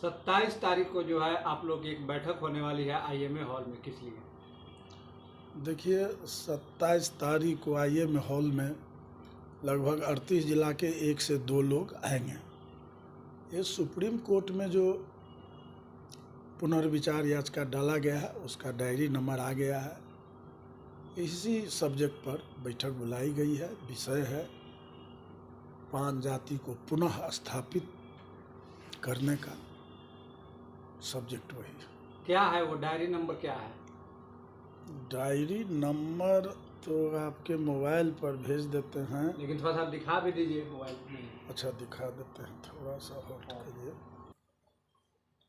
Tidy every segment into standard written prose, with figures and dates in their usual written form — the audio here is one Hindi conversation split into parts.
27 तारीख को जो है आप लोग की एक बैठक होने वाली है आईएमए हॉल में, किस लिए? देखिए 27 तारीख को आईएमए हॉल में लगभग 38 जिला के 1 से 2 लोग आएंगे। ये सुप्रीम कोर्ट में जो पुनर्विचार याचिका डाला गया है उसका डायरी नंबर आ गया है। इसी सब्जेक्ट पर बैठक बुलाई गई है। विषय है 5 जाति को पुनः स्थापित करने का। सब्जेक्ट वही है। क्या है वो डायरी नंबर, क्या है? डायरी नंबर तो आपके मोबाइल पर भेज देते हैं, लेकिन थोड़ा सा दिखा भी दीजिए मोबाइल में। अच्छा दिखा देते हैं, थोड़ा सा होल्ड करिए।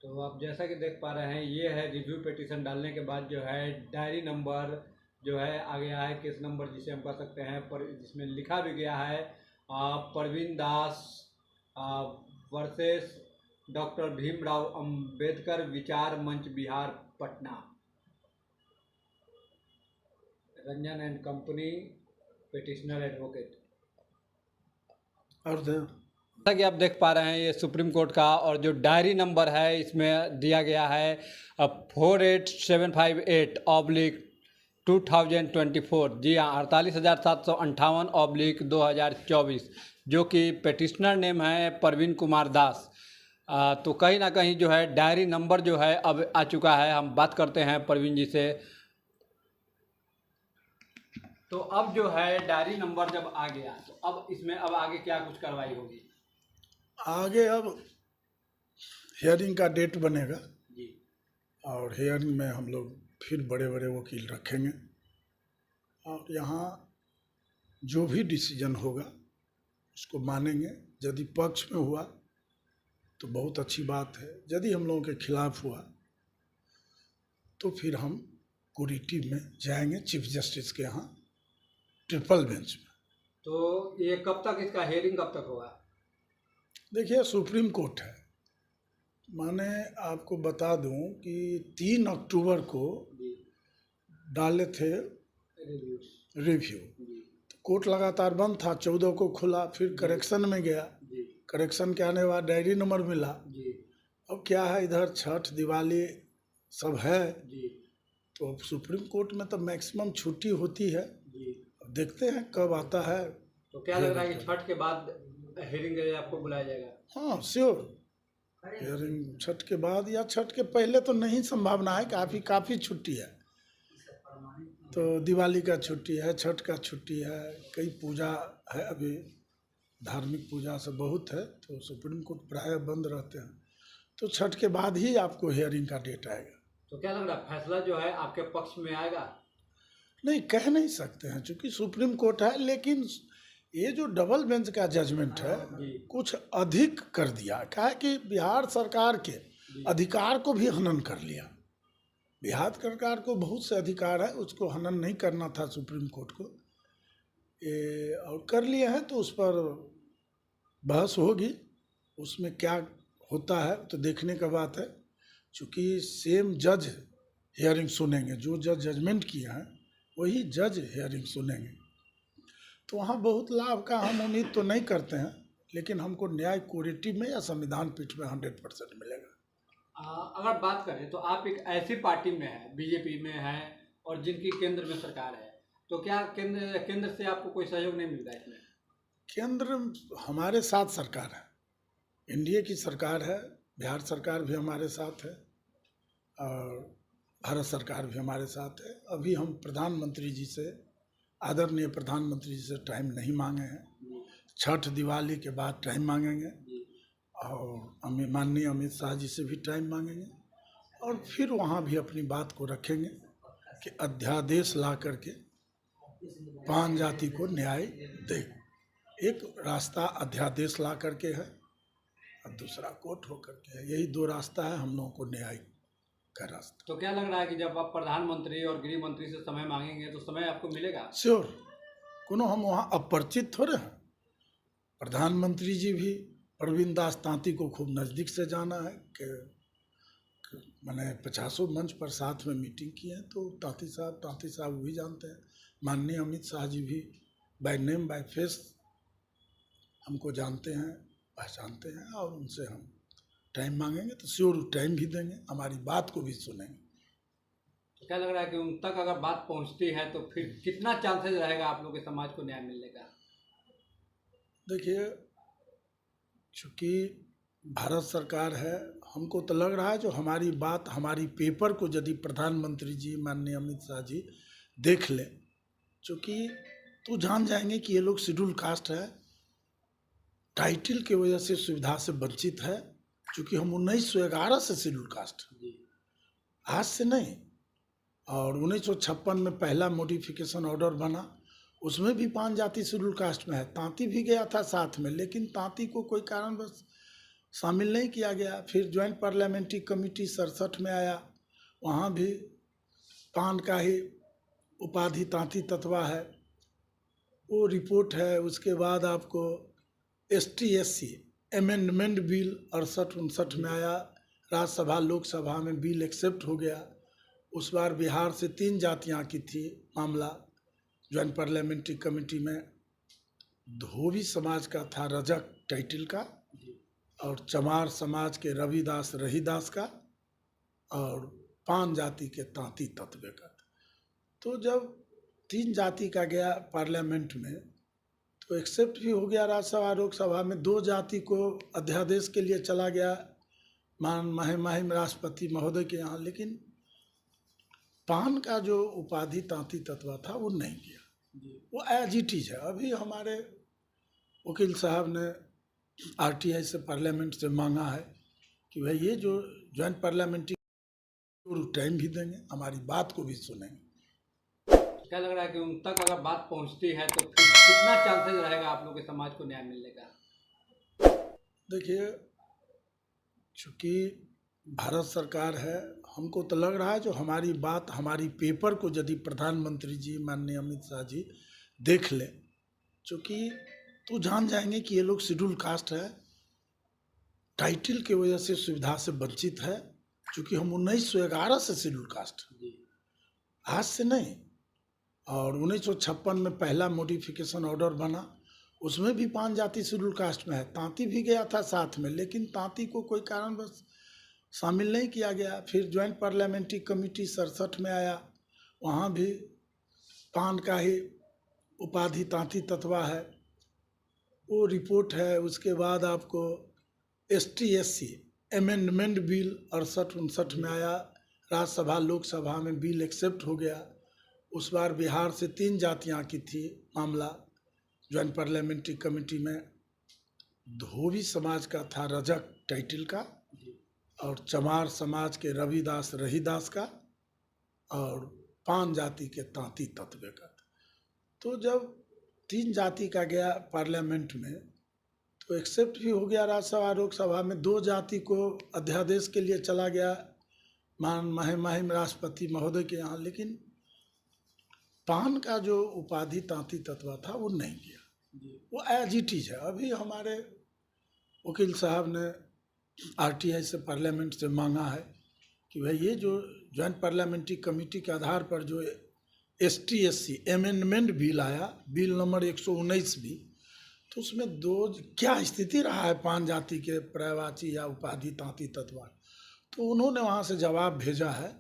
तो आप जैसा कि देख पा रहे हैं, ये है रिव्यू पिटीशन डालने के बाद जो है डायरी नंबर जो है आ गया है, केस नंबर जिसे हम कह सकते हैं, पर जिसमें लिखा भी गया है परवीन दास वर्सेस डॉक्टर भीमराव अंबेडकर विचार मंच Bihar Patna, Ranjan and company, petitioner advocate. और जैसा कि आप देख पा रहे हैं, ये सुप्रीम कोर्ट का, और जो डायरी नंबर है इसमें दिया गया है 48758/2024। जी हाँ, 48,758/2024, जो कि पिटिशनर नेम है परवीन कुमार दास। तो कहीं ना कहीं जो है डायरी नंबर जो है अब आ चुका है। हम बात करते हैं परवीन जी से। तो अब जो है डायरी नंबर जब आ गया तो अब इसमें अब आगे क्या कुछ कार्रवाई होगी? आगे अब हियरिंग का डेट बनेगा जी। और हियरिंग में हम लोग फिर बड़े बड़े वकील रखेंगे और यहाँ जो भी डिसीजन होगा उसको मानेंगे। यदि पक्ष में हुआ तो बहुत अच्छी बात है, यदि हम लोगों के खिलाफ हुआ तो फिर हम कुरीटी में जाएंगे चीफ जस्टिस के यहाँ, ट्रिपल बेंच में। तो ये कब तक, इसका हियरिंग कब तक होगा? देखिए सुप्रीम कोर्ट है, मैंने आपको बता दूं कि 3 अक्टूबर को डाले थे रिव्यू। तो कोर्ट लगातार बंद था, 14 को खुला, फिर करेक्शन में गया, करेक्शन के आने के बाद डायरी नंबर मिला। अब क्या है, इधर छठ दिवाली सब है, तो अब सुप्रीम कोर्ट में तो मैक्सिमम छुट्टी होती है। अब देखते हैं कब आता है। तो क्या लग रहा है कि छठ के बाद हियरिंग के लिए आपको बुलाया जाएगा? हाँ श्योर, हियरिंग छठ के बाद या छठ के पहले तो नहीं संभावना है, काफ़ी छुट्टी है। तो दिवाली का छुट्टी है, छठ का छुट्टी है, कई पूजा है, अभी धार्मिक पूजा से बहुत है, तो सुप्रीम कोर्ट प्रायः बंद रहते हैं। तो छठ के बाद ही आपको हियरिंग का डेट आएगा। तो क्या लग रहा है फैसला जो है आपके पक्ष में आएगा? नहीं, कह नहीं सकते हैं चूँकि सुप्रीम कोर्ट है, लेकिन ये जो डबल बेंच का जजमेंट है कुछ अधिक कर दिया। क्या है कि बिहार सरकार के अधिकार को भी हनन कर लिया। बिहार सरकार को बहुत से अधिकार है, उसको हनन नहीं करना था सुप्रीम कोर्ट को, ये और कर लिए हैं। तो उस पर बहस होगी, उसमें क्या होता है तो देखने का बात है। चूँकि सेम जज हियरिंग सुनेंगे, जो जज जजमेंट किए हैं वही जज हियरिंग सुनेंगे, तो वहाँ बहुत लाभ का हम उम्मीद तो नहीं करते हैं, लेकिन हमको न्याय कोर्ट में या संविधान पीठ में 100% मिलेगा। अगर बात करें तो आप एक ऐसी पार्टी में है, बीजेपी में है, और जिनकी केंद्र में सरकार है, तो क्या केंद्र से आपको कोई सहयोग नहीं मिल रहा है इसमें? केंद्र हमारे साथ सरकार है, एनडीए की सरकार है, बिहार सरकार भी हमारे साथ है और भारत सरकार भी हमारे साथ है। अभी हम प्रधानमंत्री जी से, आदरणीय प्रधानमंत्री जी से टाइम नहीं मांगे हैं, छठ दिवाली के बाद टाइम मांगेंगे और माननीय अमित शाह जी से भी टाइम मांगेंगे और फिर वहाँ भी अपनी बात को रखेंगे कि अध्यादेश ला करके 5 जाति को न्याय दे। एक रास्ता अध्यादेश ला करके है और दूसरा कोर्ट हो करके है, यही 2 रास्ता है हम लोगों को न्याय का रास्ता। तो क्या लग रहा है कि जब आप प्रधानमंत्री और गृह मंत्री से समय मांगेंगे तो समय आपको मिलेगा? श्योर, कोनो हम वहाँ अपरिचित थोड़े हैं। प्रधानमंत्री जी भी परवीन दास तांती को खूब नज़दीक से जाना है कि मैंने 50 मंच पर साथ में मीटिंग की है, तो तांती साहब भी जानते हैं। माननीय अमित शाह जी भी बाय नेम बाय फेस हमको जानते हैं, पहचानते हैं और उनसे हम टाइम मांगेंगे तो श्योर टाइम भी देंगे, हमारी बात को भी सुनेंगे। तो क्या लग रहा है कि उन तक अगर बात पहुंचती है तो फिर कितना चांसेस रहेगा आप लोग के समाज को न्याय मिलने का? देखिए, चूँकि भारत सरकार है, हमको तो लग रहा है जो हमारी बात, हमारी पेपर को यदि प्रधानमंत्री जी माननीय अमित शाह जी देख लें, चूँकि तो जान जाएंगे कि ये लोग शेड्यूल कास्ट है, टाइटल की वजह से सुविधा से वंचित है। चूँकि हम 1911 से शेड्यूल कास्ट, आज से नहीं। और 1956 में पहला मॉडिफिकेशन ऑर्डर बना, उसमें भी 5 जाति शेड्यूल कास्ट में है। तांती भी गया था साथ में, लेकिन तांती को कोई कारणवश शामिल नहीं किया गया। फिर ज्वाइंट पार्लियामेंट्री कमेटी 67 में आया, वहाँ भी पान का ही उपाधि तांती तत्वा है, वो रिपोर्ट है। उसके बाद आपको ST/SC अमेंडमेंट बिल 68-59 में आया, राज्यसभा लोकसभा में बिल एक्सेप्ट हो गया। उस बार बिहार से 3 जातियाँ की थी मामला ज्वाइंट पार्लियामेंट्री कमेटी में। धोबी समाज का था रजक टाइटल का, और चमार समाज के रविदास रहीदास का, और 5 जाति के तांती तत्वे का। तो जब 3 जाति का गया पार्लियामेंट में तो एक्सेप्ट भी हो गया राज्यसभा लोकसभा में। 2 जाति को अध्यादेश के लिए चला गया माननीय राष्ट्रपति महोदय के यहाँ, लेकिन पान का जो उपाधि तांती तत्वा था वो नहीं किया, वो एज इट इज है। अभी हमारे वकील साहब ने RTI से पार्लियामेंट से मांगा है कि भाई ये जो ज्वाइंट पार्लियामेंट्री टाइम भी देंगे, हमारी बात को भी सुनेंगे। क्या लग रहा है कि उन तक अगर बात पहुंचती है तो फिर कितना चांसेस रहेगा आप लोग के समाज को न्याय मिलने का? देखिए, चूँकि भारत सरकार है, हमको तो लग रहा है जो हमारी बात, हमारी पेपर को यदि प्रधानमंत्री जी माननीय अमित शाह जी देख लें, चूँकि तो जान जाएंगे कि ये लोग शेड्यूल कास्ट है, टाइटल की वजह से सुविधा से वंचित है। चूँकि हम 1911 से शेड्यूल कास्ट, आज से नहीं। और 1956 में पहला मॉडिफिकेशन ऑर्डर बना, उसमें भी 5 जाति शेड्यूल कास्ट में है। तांती भी गया था साथ में, लेकिन तांती को कोई कारणवश शामिल नहीं किया गया। फिर ज्वाइंट पार्लियामेंट्री कमेटी 67 में आया, वहाँ भी पान का ही उपाधि तांती तत्वा है, वो रिपोर्ट है। उसके बाद आपको ST/SC अमेंडमेंट बिल 68-59 में आया, राज्यसभा लोकसभा में बिल एक्सेप्ट हो गया। उस बार बिहार से 3 जातियाँ की थी मामला ज्वाइंट पार्लियामेंट्री कमेटी में। धोबी समाज का था रजक टाइटल का, और चमार समाज के रविदास रहीदास का, और 5 जाति के तांती तत्वे का। तो जब 3 जाति का गया पार्लियामेंट में तो एक्सेप्ट भी हो गया राज्यसभा लोकसभा में। 2 जाति को अध्यादेश के लिए चला गया माननीय राष्ट्रपति महोदय के यहाँ, लेकिन पान का जो उपाधि तांती तत्वा था वो नहीं किया, वो एज इट इज है। अभी हमारे वकील साहब ने RTI से पार्लियामेंट से मांगा है कि भाई ये जो ज्वाइंट पार्लियामेंट्री कमेटी के आधार पर जो ST/SC अमेंडमेंट बिल आया, बिल नंबर 119 भी, तो उसमें क्या स्थिति रहा है 5 जाति के पर्यायवाची या उपाधि तांती तत्वा, तो उन्होंने वहाँ से जवाब भेजा है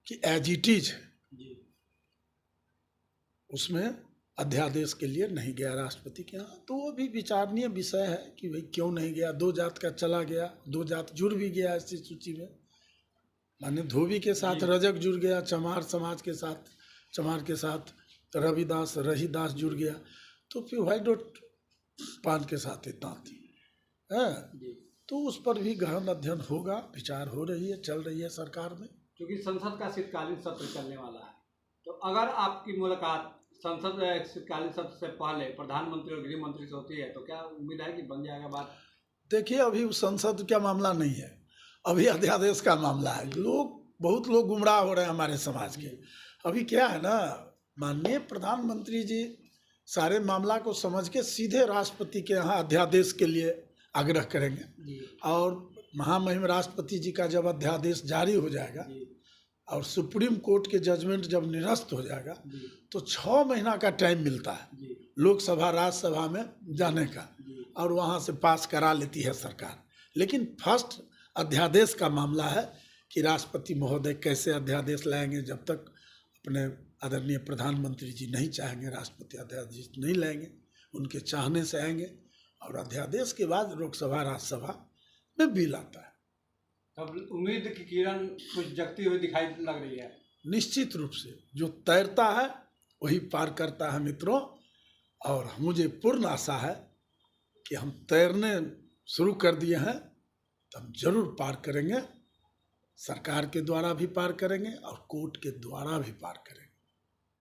कि एज इट इज है, उसमें अध्यादेश के लिए नहीं गया राष्ट्रपति के यहाँ। तो वो भी विचारणीय विषय है कि भाई क्यों नहीं गया। 2 जात का चला गया, 2 जात जुड़ भी गया ऐसी सूची में, माने धोबी के साथ रजक जुड़ गया, चमार समाज के साथ, चमार के साथ रविदास रहीदास जुड़ गया, तो फिर वाई डोंट पान के साथ तांती है। तो उस पर भी गहन अध्ययन होगा, विचार हो रही है, चल रही है सरकार में। क्योंकि संसद का शीतकालीन सत्र चलने वाला है, तो अगर आपकी मुलाकात संसद शीतकालीन सत्र से पहले प्रधानमंत्री और गृह मंत्री से होती है तो क्या उम्मीद है कि बन जाएगा बात? देखिए, अभी संसद का मामला नहीं है, अभी अध्यादेश का मामला है। बहुत लोग गुमराह हो रहे हैं हमारे समाज के। अभी क्या है ना, माननीय प्रधानमंत्री जी सारे मामला को समझ के सीधे राष्ट्रपति के यहाँ अध्यादेश के लिए आग्रह करेंगे, और महामहिम राष्ट्रपति जी का जब अध्यादेश जारी हो जाएगा और सुप्रीम कोर्ट के जजमेंट जब निरस्त हो जाएगा तो 6 महीना का टाइम मिलता है लोकसभा राज्यसभा में जाने का, और वहाँ से पास करा लेती है सरकार। लेकिन फर्स्ट अध्यादेश का मामला है कि राष्ट्रपति महोदय कैसे अध्यादेश लाएंगे। जब तक अपने आदरणीय प्रधानमंत्री जी नहीं चाहेंगे राष्ट्रपति अध्यादेश नहीं लाएंगे, उनके चाहने से आएंगे और अध्यादेश के बाद लोकसभा राज्यसभा में बिल आता है। तब उम्मीद की किरण कुछ जगती हुई दिखाई लग रही है। निश्चित रूप से जो तैरता है वही पार करता है मित्रों, और मुझे पूर्ण आशा है कि हम तैरने शुरू कर दिए हैं तो हम जरूर पार करेंगे। सरकार के द्वारा भी पार करेंगे और कोर्ट के द्वारा भी पार करेंगे।